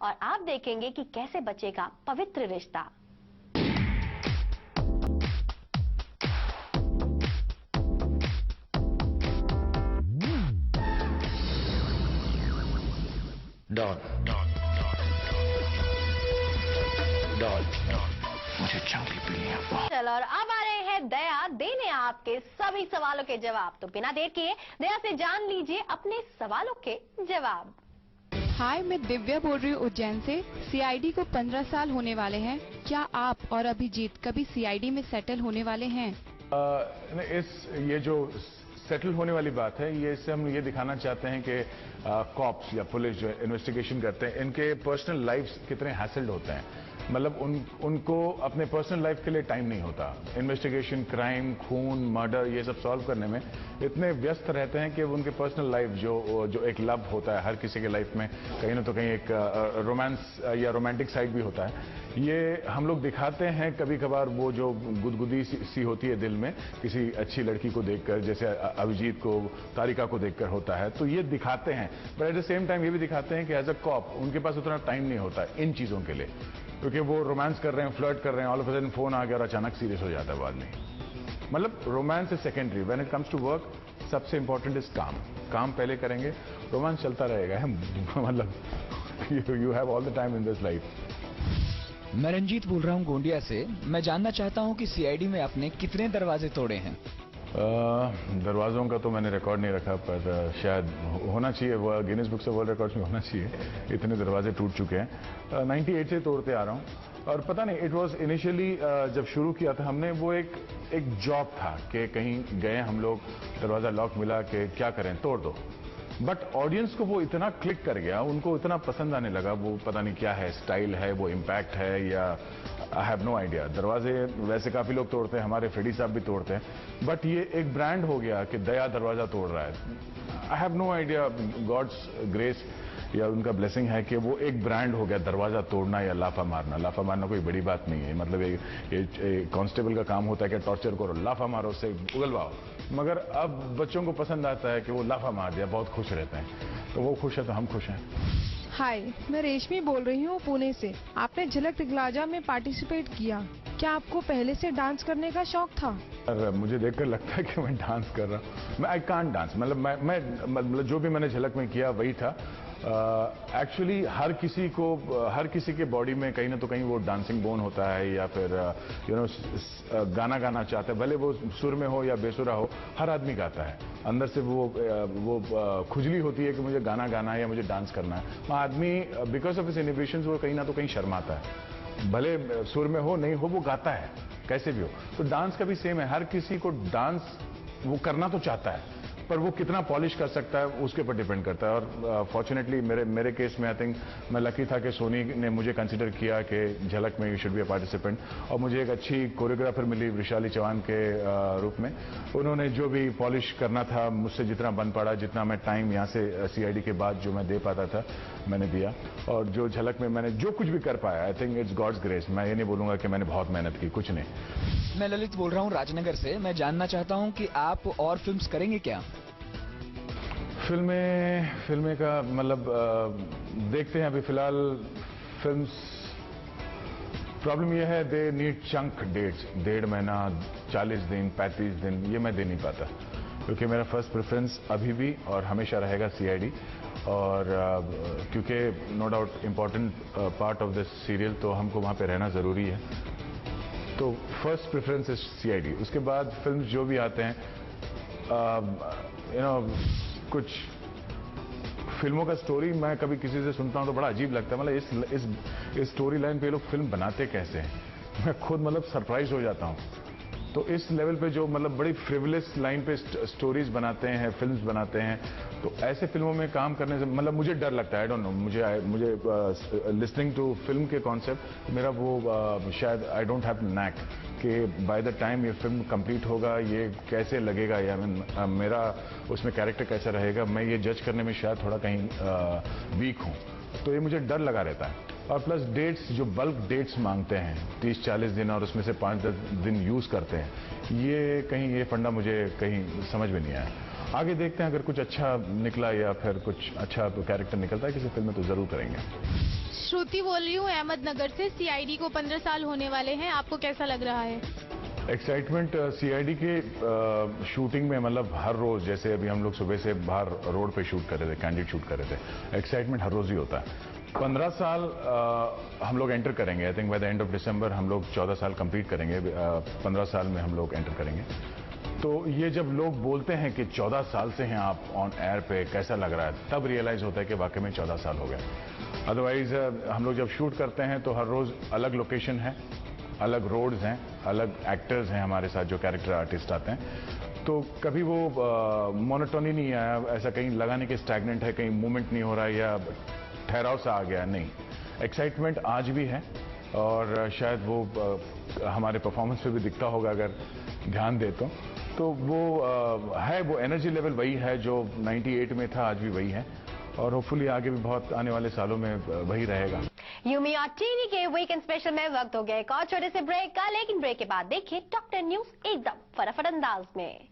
और आप देखेंगे कि कैसे बचेगा पवित्र रिश्ता। डॉन मुझे चंकी पीनी है। चलो, और अब आ रहे हैं दया देने आपके सभी सवालों के जवाब। तो बिना देर किए दया से जान लीजिए अपने सवालों के जवाब। हाय, मैं दिव्या बोल रही हूँ उज्जैन से। सीआईडी को 15 साल होने वाले हैं। क्या आप और अभिजीत कभी सीआईडी में सेटल होने वाले हैं? ये जो सेटल होने वाली बात है, ये इससे हम ये दिखाना चाहते हैं कि कॉप्स या पुलिस जो इन्वेस्टिगेशन करते हैं, इनके पर्सनल लाइफ्स कितने हैसल्ड होते हैं। मतलब उनको अपने पर्सनल लाइफ के लिए टाइम नहीं होता। इन्वेस्टिगेशन, क्राइम, खून, मर्डर, ये सब सॉल्व करने में इतने व्यस्त रहते हैं कि उनके पर्सनल लाइफ जो एक लव होता है हर किसी के लाइफ में, कहीं ना तो कहीं एक रोमांस या रोमांटिक साइड भी होता है। ये हम लोग दिखाते हैं कभी कभार, वो जो गुदगुदी सी होती है दिल में किसी अच्छी लड़की को देखकर, जैसे अभिजीत को तारिका को देखकर होता है, तो ये दिखाते हैं। But at the same time ये भी दिखाते हैं कि एज अ कॉप उनके पास उतना टाइम नहीं होता इन चीजों के लिए, क्योंकि वो रोमांस कर रहे हैं, फ्लर्ट कर रहे हैं, all of a sudden phone आ गया और अचानक सीरियस हो जाता है बाद में। मतलब romance is secondary. When it comes to work, सबसे इंपॉर्टेंट इज काम पहले करेंगे, रोमांस चलता रहेगा। मतलब you have all the time in this life. मैं रंजीत बोल रहा हूँ गोंडिया से। मैं जानना चाहता हूँ कि सीआईडी में आपने कितने दरवाजे तोड़े हैं? दरवाज़ों का तो मैंने रिकॉर्ड नहीं रखा, पर शायद होना चाहिए, वो Guinness books of world records में होना चाहिए। इतने दरवाजे टूट चुके हैं। 98 से तोड़ते आ रहा हूँ। और पता नहीं, इट वाज इनिशियली जब शुरू किया था हमने, वो एक जॉब था कि कहीं गए हम लोग, दरवाज़ा लॉक मिला कि क्या करें, तोड़ दो। बट ऑडियंस को वो इतना क्लिक कर गया, उनको इतना पसंद आने लगा, वो पता नहीं क्या है, स्टाइल है, वो इम्पैक्ट है, या आई हैव नो आइडिया। दरवाजे वैसे काफी लोग तोड़ते हैं, हमारे फेडी साहब भी तोड़ते हैं, बट ये एक ब्रांड हो गया कि दया दरवाजा तोड़ रहा है। I have no idea, God's grace या उनका ब्लेसिंग है कि वो एक ब्रांड हो गया, दरवाजा तोड़ना या लाफा मारना। लाफा मारना कोई बड़ी बात नहीं है, मतलब ये कांस्टेबल का काम होता है कि टॉर्चर करो, लाफा मारो, उससे उगलवाओ। मगर अब बच्चों को पसंद आता है कि वो लाफा मार दिया, बहुत खुश रहते हैं। तो वो खुश है तो हम खुश हैं। हाय, मैं रेशमी बोल रही हूँ पुणे से। आपने झलक दिखला जा में पार्टिसिपेट किया। क्या आपको पहले से डांस करने का शौक था? मुझे देखकर लगता है कि मैं डांस कर रहा हूँ। मैं आई कांट डांस, मतलब जो भी मैंने झलक में किया वही था। एक्चुअली हर किसी के बॉडी में कहीं ना तो कहीं वो डांसिंग बोन होता है, या फिर गाना गाना चाहता है, भले वो सुर में हो या बेसुरा हो, हर आदमी गाता है। अंदर से वो खुजली होती है कि मुझे गाना गाना है या मुझे डांस करना है। वो आदमी बिकॉज ऑफ हिज इनहिबिशंस वो कहीं ना तो कहीं शर्माता है, भले सुर में हो नहीं हो, वो गाता है कैसे भी हो। तो डांस का भी सेम है, हर किसी को डांस वो करना तो चाहता है, पर वो कितना पॉलिश कर सकता है उसके ऊपर डिपेंड करता है। और फॉर्चुनेटली मेरे केस में आई थिंक मैं लकी था कि सोनी ने मुझे कंसिडर किया कि झलक में you should be a participant, और मुझे एक अच्छी कोरियोग्राफर मिली वैशाली चौहान के रूप में। उन्होंने जो भी पॉलिश करना था मुझसे जितना बन पड़ा, जितना मैं टाइम यहाँ से सीआईडी के बाद जो मैं दे पाता था मैंने दिया, और जो झलक में मैंने जो कुछ भी कर पाया, I think it's God's grace. मैं ये नहीं बोलूंगा कि मैंने बहुत मेहनत की, कुछ नहीं। मैं ललित बोल रहा हूँ राजनगर से। मैं जानना चाहता हूँ कि आप और फिल्म्स करेंगे क्या? फिल्में का मतलब देखते हैं। अभी फिलहाल फिल्म्स, प्रॉब्लम यह है दे नीड चंक डेट्स, 1.5 महीना, 40 दिन, 35 दिन, ये मैं दे नहीं पाता, क्योंकि मेरा फर्स्ट प्रेफरेंस अभी भी और हमेशा रहेगा सीआईडी। और क्योंकि no doubt important part of this serial, तो हमको वहाँ पे रहना ज़रूरी है। तो फर्स्ट प्रेफरेंस इज सीआईडी। उसके बाद फिल्म जो भी आते हैं, कुछ फिल्मों का स्टोरी मैं कभी किसी से सुनता हूं तो बड़ा अजीब लगता है। मतलब इस स्टोरी लाइन पे ये लोग फिल्म बनाते कैसे हैं, मैं खुद मतलब सरप्राइज हो जाता हूं। तो इस लेवल पे जो मतलब बड़ी फ्रिवलेस लाइन पे स्टोरीज बनाते हैं, फिल्म्स बनाते हैं, तो ऐसे फिल्मों में काम करने से मतलब मुझे डर लगता है। आई डोंट नो, मुझे लिसनिंग टू फिल्म के कॉन्सेप्ट मेरा वो शायद आई डोंट हैव नैक कि बाय द टाइम ये फिल्म कंप्लीट होगा ये कैसे लगेगा, या मेरा उसमें कैरेक्टर कैसा रहेगा, मैं ये जज करने में शायद थोड़ा कहीं वीक हूँ। तो ये मुझे डर लगा रहता है। और प्लस डेट्स, जो बल्क डेट्स मांगते हैं 30-40 दिन, और उसमें से 5-10 दिन यूज करते हैं, ये फंडा मुझे कहीं समझ में नहीं आया। आगे देखते हैं, अगर कुछ अच्छा निकला या फिर कुछ अच्छा कैरेक्टर निकलता है किसी फिल्म में तो जरूर करेंगे। श्रुति बोल रही हूँ अहमदनगर से। सीआईडी को 15 साल होने वाले हैं, आपको कैसा लग रहा है? एक्साइटमेंट सीआईडी के शूटिंग में मतलब हर रोज, जैसे अभी हम लोग सुबह से बाहर रोड पे शूट कर रहे थे, कैंडिड शूट कर रहे थे, एक्साइटमेंट हर रोज ही होता है। 15 साल हम लोग एंटर करेंगे। I think by the end of December हम लोग 14 साल कंप्लीट करेंगे। 15 साल में हम लोग एंटर करेंगे। तो ये जब लोग बोलते हैं कि 14 साल से हैं आप ऑन एयर पे, कैसा लग रहा है, तब रियलाइज होता है कि वाकई में 14 साल हो गए। अदरवाइज हम लोग जब शूट करते हैं तो हर रोज अलग लोकेशन है, अलग रोड्स हैं, अलग एक्टर्स हैं हमारे साथ जो कैरेक्टर आर्टिस्ट आते हैं। तो कभी वो मोनोटोनी नहीं आया, ऐसा कहीं लगा नहीं कि स्टैग्नेंट है, कहीं मूवमेंट नहीं हो रहा है या ठहराव सा आ गया, नहीं। एक्साइटमेंट आज भी है और शायद वो हमारे परफॉर्मेंस पे भी दिखता होगा अगर ध्यान दे तो वो है, वो एनर्जी लेवल वही है जो 98 में था, आज भी वही है और होपफुली आगे भी बहुत आने वाले सालों में वही रहेगा। यूमी और टीवी के वीकेंड स्पेशल में वक्त हो गया एक और छोटे से ब्रेक का, लेकिन ब्रेक के बाद देखिए डॉक्टर न्यूज एकदम फटाफट अंदाज में।